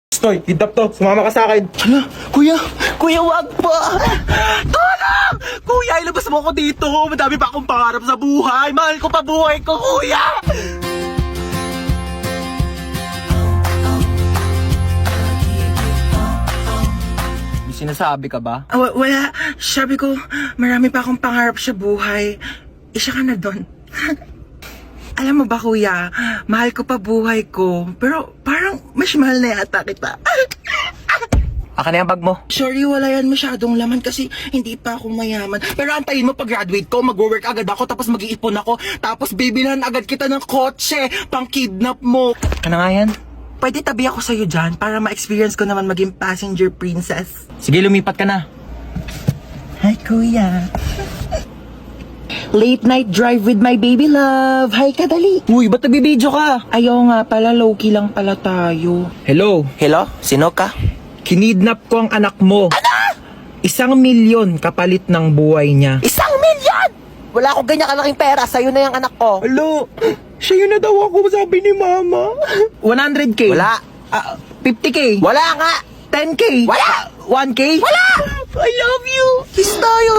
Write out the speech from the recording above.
Stoy, kidnap to. Sumama ka sa akin. Hala, kuya, wag po. Tulong! Kuya, ilabas mo ako dito. Madami pa akong pangarap sa buhay. Mahal ko pa buhay ko, kuya. May sinasabi ka ba? Wala. Sabi ko, marami pa akong pangarap sa buhay. Isa ka na doon. Alam mo ba, kuya, mahal ko pa buhay ko. Pero parang mas mahal na yata kita. Aka na yung bag mo. Sorry, wala yan masyadong laman kasi hindi pa ako mayaman. Pero antayin mo pag-graduate ko, mag-work agad ako, tapos mag-iipon ako. Tapos bibilhan agad kita ng kotse, pang-kidnap mo. Ano nga yan? Pwede tabi ako sa'yo dyan para ma-experience ko naman maging passenger princess. Sige, lumipat ka na. Hi, kuya. Late night drive with my baby love. Hi, kadali. Uy, ba't nabibidyo ka? Ayaw nga pala, low-key lang pala tayo. Hello, Hello? Sino ka? kinidnap ko ang anak mo. Ano? 1,000,000 kapalit ng buhay niya. 1,000,000! Wala akong ganyan kalaking pera. Sa'yo na yung anak ko. Hello, siya yun na daw ako, sabi ni mama. 100K? Wala. 50K? Wala nga. 10K? Wala. 1K? Wala! I love you. Kiss tayo.